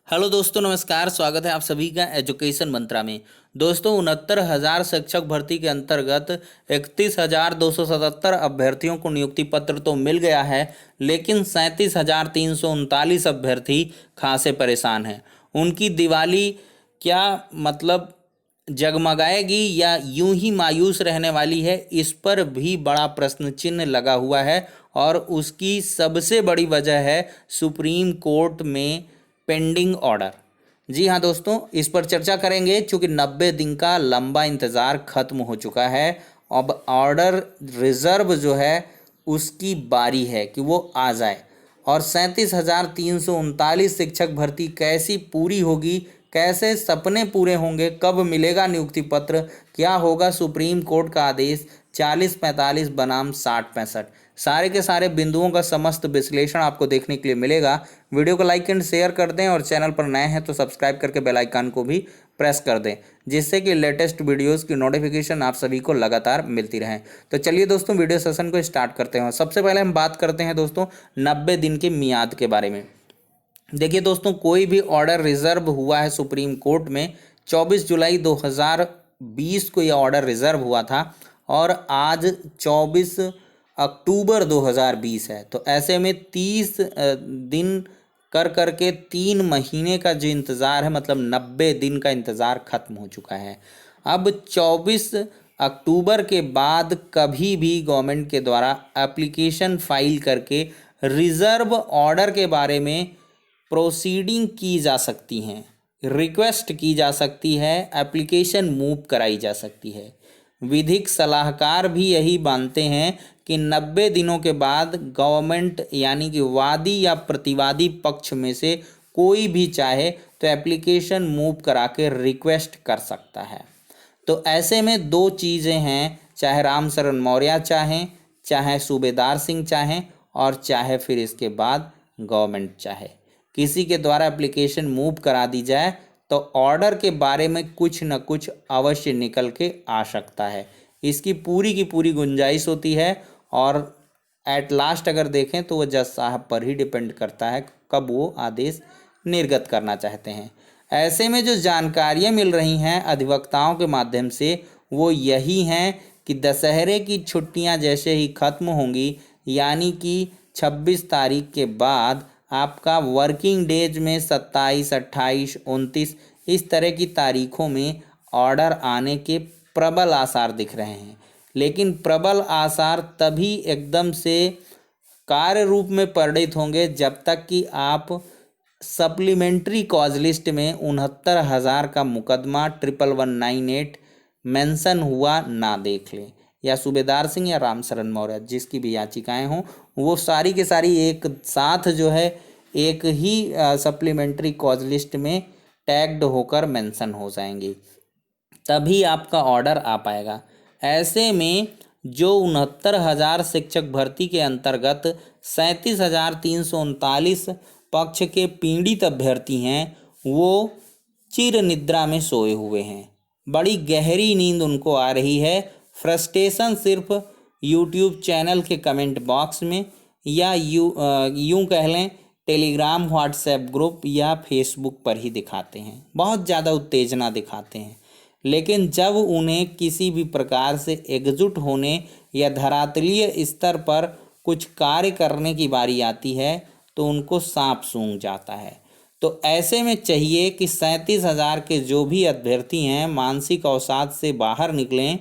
Hello दोस्तों, नमस्कार। स्वागत है आप सभी का एजुकेशन मंत्रा में। दोस्तों, 69,000 शिक्षक भर्ती के अंतर्गत 31,277 अभ्यर्थियों को नियुक्ति पत्र तो मिल गया है, लेकिन 37,339 अभ्यर्थी खासे परेशान हैं। उनकी दिवाली क्या मतलब जगमगाएगी या यूं ही मायूस रहने वाली है, इस पर भी बड़ा प्रश्न चिन्ह लगा हुआ है। और उसकी सबसे बड़ी वजह है सुप्रीम कोर्ट में पेंडिंग ऑर्डर। जी हाँ दोस्तों, इस पर चर्चा करेंगे। चूँकि 90 दिन का लंबा इंतज़ार खत्म हो चुका है, अब ऑर्डर रिजर्व जो है उसकी बारी है कि वो आ जाए। और 37,339 शिक्षक भर्ती कैसी पूरी होगी, कैसे सपने पूरे होंगे, कब मिलेगा नियुक्ति पत्र, क्या होगा सुप्रीम कोर्ट का आदेश 40-45 बनाम 60-65, सारे के सारे बिंदुओं का समस्त विश्लेषण आपको देखने के लिए मिलेगा। वीडियो को लाइक एंड शेयर कर दें और चैनल पर नए हैं तो सब्सक्राइब करके बेल आइकन को भी प्रेस कर दें, जिससे कि लेटेस्ट वीडियोस की नोटिफिकेशन आप सभी को लगातार मिलती रहे। तो चलिए दोस्तों, वीडियो सेशन को स्टार्ट करते हैं। सबसे पहले हम बात करते हैं दोस्तों 90 दिन की मियाद के बारे में। देखिए दोस्तों, कोई भी ऑर्डर रिजर्व हुआ है सुप्रीम कोर्ट में, 24 जुलाई 2020 को यह ऑर्डर रिजर्व हुआ था और आज 24 अक्टूबर 2020 है। तो ऐसे में 30 दिन कर करके 3 महीने का जो इंतज़ार है, मतलब 90 दिन का इंतज़ार खत्म हो चुका है। अब 24 अक्टूबर के बाद कभी भी गवर्नमेंट के द्वारा एप्लीकेशन फाइल करके रिजर्व ऑर्डर के बारे में प्रोसीडिंग की जा सकती हैं, रिक्वेस्ट की जा सकती है, एप्लीकेशन मूव कराई जा सकती है। विधिक सलाहकार भी यही मानते हैं कि 90 दिनों के बाद गवर्नमेंट यानी कि वादी या प्रतिवादी पक्ष में से कोई भी चाहे तो एप्लीकेशन मूव करा के रिक्वेस्ट कर सकता है। तो ऐसे में दो चीज़ें हैं, चाहे राम शरण मौर्य चाहें, चाहे सूबेदार सिंह चाहें, और चाहे फिर इसके बाद गवर्नमेंट चाहे, किसी के द्वारा एप्लीकेशन मूव करा दी जाए तो ऑर्डर के बारे में कुछ न कुछ अवश्य निकल के आ सकता है। इसकी पूरी की पूरी गुंजाइश होती है और एट लास्ट अगर देखें तो वो जज साहब पर ही डिपेंड करता है कब वो आदेश निर्गत करना चाहते हैं। ऐसे में जो जानकारियाँ मिल रही हैं अधिवक्ताओं के माध्यम से, वो यही हैं कि दशहरे की छुट्टियां जैसे ही खत्म होंगी, यानी कि 26 तारीख के बाद आपका वर्किंग डेज में 27, 28, 29 इस तरह की तारीखों में ऑर्डर आने के प्रबल आसार दिख रहे हैं। लेकिन प्रबल आसार तभी एकदम से कार्य रूप में परिणित होंगे जब तक कि आप सप्लीमेंट्री कॉज लिस्ट में 69,000 का मुकदमा 111998 मेंशन हुआ ना देख लें, या सूबेदार सिंह या राम शरण मौर्य जिसकी भी याचिकाएं हों, वो सारी के सारी एक साथ जो है एक ही सप्लीमेंट्री कॉज लिस्ट में टैग्ड होकर मेंशन हो जाएंगी, तभी आपका ऑर्डर आ पाएगा। ऐसे में जो 69,000 शिक्षक भर्ती के अंतर्गत 37,339 पक्ष के पीड़ित अभ्यर्थी हैं, वो चिर निद्रा में सोए हुए हैं। बड़ी गहरी नींद उनको आ रही है। फ्रस्ट्रेशन सिर्फ यूट्यूब चैनल के कमेंट बॉक्स में या यूं कह लें टेलीग्राम, व्हाट्सएप ग्रुप या फेसबुक पर ही दिखाते हैं, बहुत ज़्यादा उत्तेजना दिखाते हैं। लेकिन जब उन्हें किसी भी प्रकार से एकजुट होने या धरातलीय स्तर पर कुछ कार्य करने की बारी आती है तो उनको सांप सूंघ जाता है। तो ऐसे में चाहिए कि 37,000 के जो भी अभ्यर्थी हैं मानसिक अवसाद से बाहर निकलें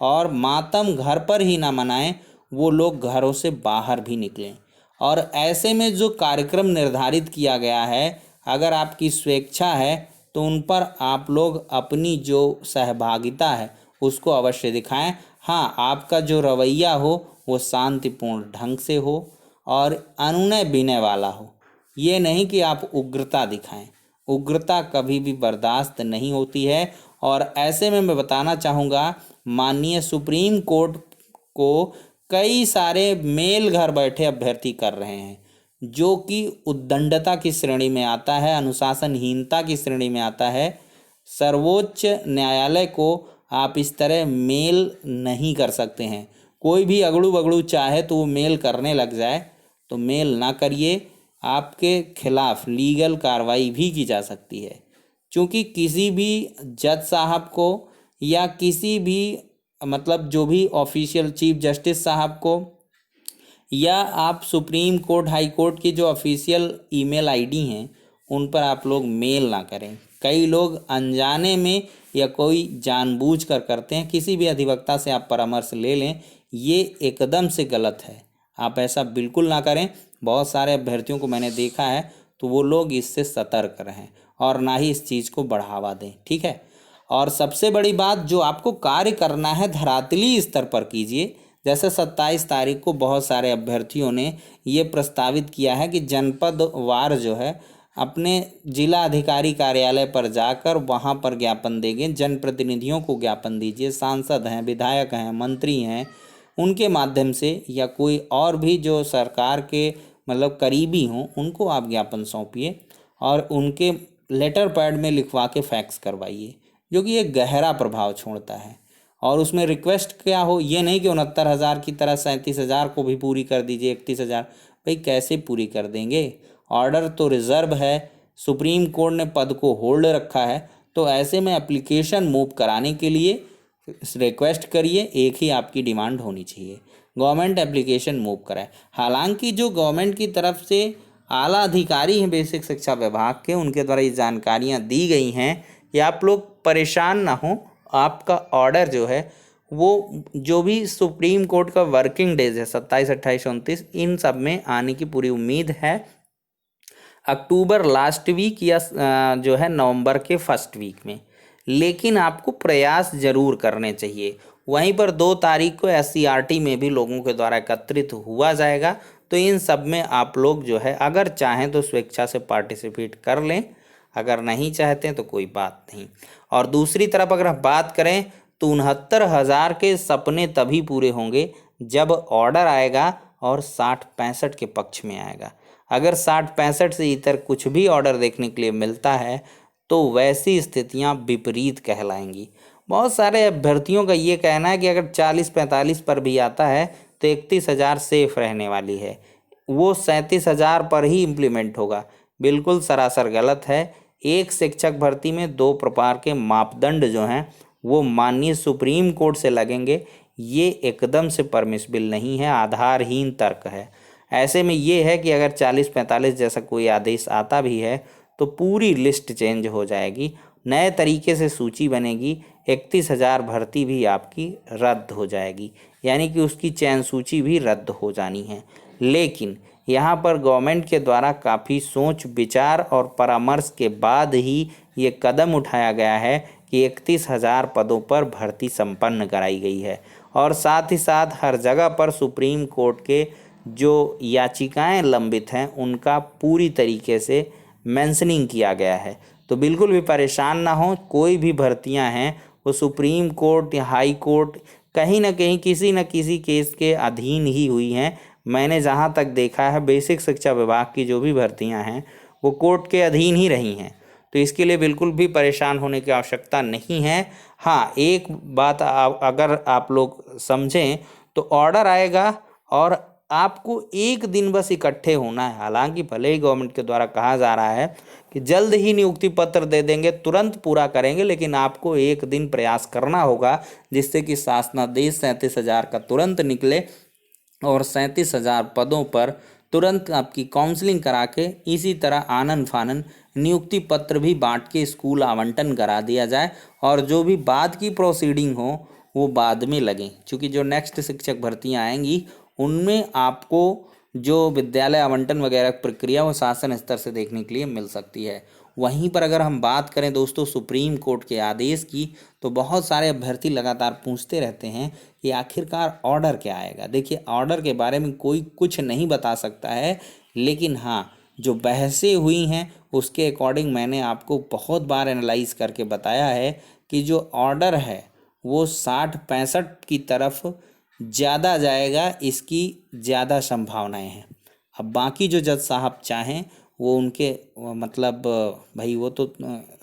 और मातम घर पर ही ना मनाएं, वो लोग घरों से बाहर भी निकलें। और ऐसे में जो कार्यक्रम निर्धारित किया गया है, अगर आपकी स्वेच्छा है तो उन पर आप लोग अपनी जो सहभागिता है उसको अवश्य दिखाएं। हाँ, आपका जो रवैया हो वो शांतिपूर्ण ढंग से हो और अनुनय विनय वाला हो, ये नहीं कि आप उग्रता दिखाएं। उग्रता कभी भी बर्दाश्त नहीं होती है। और ऐसे में मैं बताना चाहूँगा, माननीय सुप्रीम कोर्ट को कई सारे मेल घर बैठे अभ्यर्थी कर रहे हैं, जो कि उद्दंडता की श्रेणी में आता है, अनुशासनहीनता की श्रेणी में आता है। सर्वोच्च न्यायालय को आप इस तरह मेल नहीं कर सकते हैं। कोई भी अगड़ू बगड़ू चाहे तो वो मेल करने लग जाए, तो मेल ना करिए। आपके खिलाफ लीगल कार्रवाई भी की जा सकती है। क्योंकि किसी भी जज साहब को या किसी भी मतलब जो भी ऑफिशियल चीफ जस्टिस साहब को या आप सुप्रीम कोर्ट हाई कोर्ट की जो ऑफिशियल ईमेल आईडी हैं उन पर आप लोग मेल ना करें। कई लोग अनजाने में या कोई जानबूझकर करते हैं। किसी भी अधिवक्ता से आप परामर्श ले लें, ये एकदम से गलत है। आप ऐसा बिल्कुल ना करें। बहुत सारे अभ्यर्थियों को मैंने देखा है, तो वो लोग इससे सतर्क रहें और ना ही इस चीज़ को बढ़ावा दें, ठीक है। और सबसे बड़ी बात, जो आपको कार्य करना है धरातली स्तर पर कीजिए। जैसे 27 तारीख को बहुत सारे अभ्यर्थियों ने ये प्रस्तावित किया है कि जनपद वार जो है अपने जिला अधिकारी कार्यालय पर जाकर वहाँ पर ज्ञापन देंगे। जनप्रतिनिधियों को ज्ञापन दीजिए, सांसद हैं, विधायक हैं, मंत्री हैं, उनके माध्यम से या कोई और भी जो सरकार के मतलब करीबी हों उनको आप ज्ञापन सौंपिए और उनके लेटर पैड में लिखवा के फैक्स करवाइए, जो कि एक गहरा प्रभाव छोड़ता है। और उसमें रिक्वेस्ट क्या हो, ये नहीं कि 69,000 की तरह 37,000 को भी पूरी कर दीजिए, 31,000। भाई कैसे पूरी कर देंगे? ऑर्डर तो रिजर्व है, सुप्रीम कोर्ट ने पद को होल्ड रखा है, तो ऐसे में एप्लीकेशन मूव कराने के लिए रिक्वेस्ट करिए। एक ही आपकी डिमांड होनी चाहिए, गवर्नमेंट एप्लीकेशन मूव कराए। हालांकि जो गवर्नमेंट की तरफ से आला अधिकारी हैं बेसिक शिक्षा विभाग के, उनके द्वारा ये जानकारियाँ दी गई हैं कि आप लोग परेशान ना हो। आपका ऑर्डर जो है वो जो भी सुप्रीम कोर्ट का वर्किंग डेज है 27, 28, 29, इन सब में आने की पूरी उम्मीद है। अक्टूबर लास्ट वीक या जो है नवंबर के फर्स्ट वीक में। लेकिन आपको प्रयास जरूर करने चाहिए। वहीं पर 2 तारीख को SCRT में भी लोगों के द्वारा एकत्रित हुआ जाएगा, तो इन सब में आप लोग जो है अगर चाहें तो स्वेच्छा से पार्टिसिपेट कर लें, अगर नहीं चाहते हैं तो कोई बात नहीं। और दूसरी तरफ अगर हम बात करें तो 69,000 के सपने तभी पूरे होंगे जब ऑर्डर आएगा और 60-65 के पक्ष में आएगा। अगर 60-65 से इतर कुछ भी ऑर्डर देखने के लिए मिलता है तो वैसी स्थितियां विपरीत कहलाएंगी। बहुत सारे अभ्यर्थियों का ये कहना है कि अगर 40-45 पर भी आता है तो 31,000 सेफ रहने वाली है, वो 37,000 पर ही इम्प्लीमेंट होगा। बिल्कुल सरासर गलत है। एक शिक्षक भर्ती में 2 प्रकार के मापदंड जो हैं वो माननीय सुप्रीम कोर्ट से लगेंगे। ये एकदम से परमिसिबल नहीं है, आधारहीन तर्क है। ऐसे में ये है कि अगर 40-45 जैसा कोई आदेश आता भी है तो पूरी लिस्ट चेंज हो जाएगी, नए तरीके से सूची बनेगी, 31,000 भर्ती भी आपकी रद्द हो जाएगी, यानी कि उसकी चयन सूची भी रद्द हो जानी है। लेकिन यहाँ पर गवर्नमेंट के द्वारा काफ़ी सोच विचार और परामर्श के बाद ही ये कदम उठाया गया है कि 31,000 पदों पर भर्ती संपन्न कराई गई है। और साथ ही साथ हर जगह पर सुप्रीम कोर्ट के जो याचिकाएं लंबित हैं उनका पूरी तरीके से मेंशनिंग किया गया है। तो बिल्कुल भी परेशान ना हो। कोई भी भर्तियां हैं वो सुप्रीम कोर्ट या हाई कोर्ट कहीं ना कहीं किसी न किसी केस के अधीन ही हुई हैं। मैंने जहां तक देखा है बेसिक शिक्षा विभाग की जो भी भर्तियां हैं वो कोर्ट के अधीन ही रही हैं, तो इसके लिए बिल्कुल भी परेशान होने की आवश्यकता नहीं है। हाँ, एक बात अगर आप लोग समझें तो ऑर्डर आएगा और आपको एक दिन बस इकट्ठे होना है। हालांकि भले ही गवर्नमेंट के द्वारा कहा जा रहा है कि जल्द ही नियुक्ति पत्र दे देंगे, तुरंत पूरा करेंगे, लेकिन आपको एक दिन प्रयास करना होगा जिससे कि शासनादेश 37,000 का तुरंत निकले और 37,000 पदों पर तुरंत आपकी काउंसलिंग करा के इसी तरह आनन फानन नियुक्ति पत्र भी बांट के स्कूल आवंटन करा दिया जाए और जो भी बाद की प्रोसीडिंग हो वो बाद में लगें। क्योंकि जो नेक्स्ट शिक्षक भर्तियां आएंगी उनमें आपको जो विद्यालय आवंटन वगैरह प्रक्रिया वो शासन स्तर से देखने के लिए मिल सकती है। वहीं पर अगर हम बात करें दोस्तों सुप्रीम कोर्ट के आदेश की, तो बहुत सारे अभ्यर्थी लगातार पूछते रहते हैं कि आखिरकार ऑर्डर क्या आएगा। देखिए, ऑर्डर के बारे में कोई कुछ नहीं बता सकता है, लेकिन हाँ, जो बहसें हुई हैं उसके अकॉर्डिंग मैंने आपको बहुत बार एनालाइज करके बताया है कि जो ऑर्डर है वो 60-65 की तरफ ज़्यादा जाएगा, इसकी ज़्यादा संभावनाएं हैं। अब बाकी जो जज साहब चाहें वो उनके मतलब भाई वो तो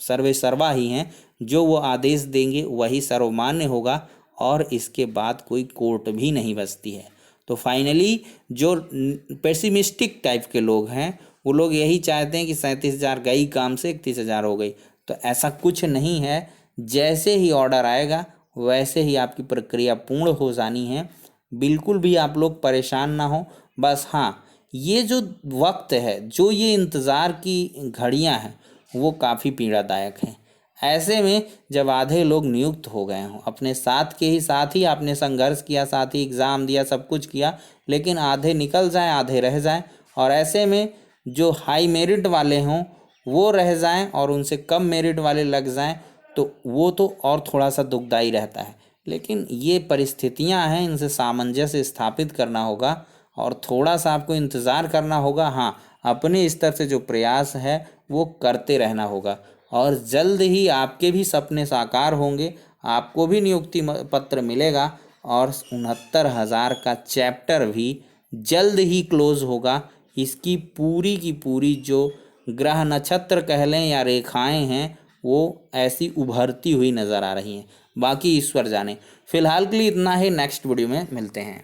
सर्वे सर्वा ही हैं, जो वो आदेश देंगे वही सर्वमान्य होगा और इसके बाद कोई कोर्ट भी नहीं बचती है। तो फाइनली जो पेसिमिस्टिक टाइप के लोग हैं वो लोग यही चाहते हैं कि 37,000 गई काम से 31,000 हो गई। तो ऐसा कुछ नहीं है, जैसे ही ऑर्डर आएगा वैसे ही आपकी प्रक्रिया पूर्ण हो जानी है। बिल्कुल भी आप लोग परेशान ना हो। बस हाँ, ये जो वक्त है, जो ये इंतज़ार की घड़ियां हैं, वो काफ़ी पीड़ादायक हैं। ऐसे में जब आधे लोग नियुक्त हो गए हों, अपने साथ के ही साथ ही आपने संघर्ष किया, साथ ही एग्ज़ाम दिया, सब कुछ किया, लेकिन आधे निकल जाएं, आधे रह जाएं, और ऐसे में जो हाई मेरिट वाले हों वो रह जाएं और उनसे कम मेरिट वाले लग जाएं, तो वो तो और थोड़ा सा दुखदाई रहता है। लेकिन ये परिस्थितियां हैं, इनसे सामंजस्य स्थापित करना होगा और थोड़ा सा आपको इंतज़ार करना होगा। हाँ, अपने स्तर से जो प्रयास है वो करते रहना होगा और जल्द ही आपके भी सपने साकार होंगे, आपको भी नियुक्ति पत्र मिलेगा और 69,000 का चैप्टर भी जल्द ही क्लोज होगा। इसकी पूरी की पूरी जो ग्रह नक्षत्र कह लें या रेखाएं हैं, वो ऐसी उभरती हुई नज़र आ रही हैं। बाकी ईश्वर जाने। फिलहाल के लिए इतना ही, नेक्स्ट वीडियो में मिलते हैं।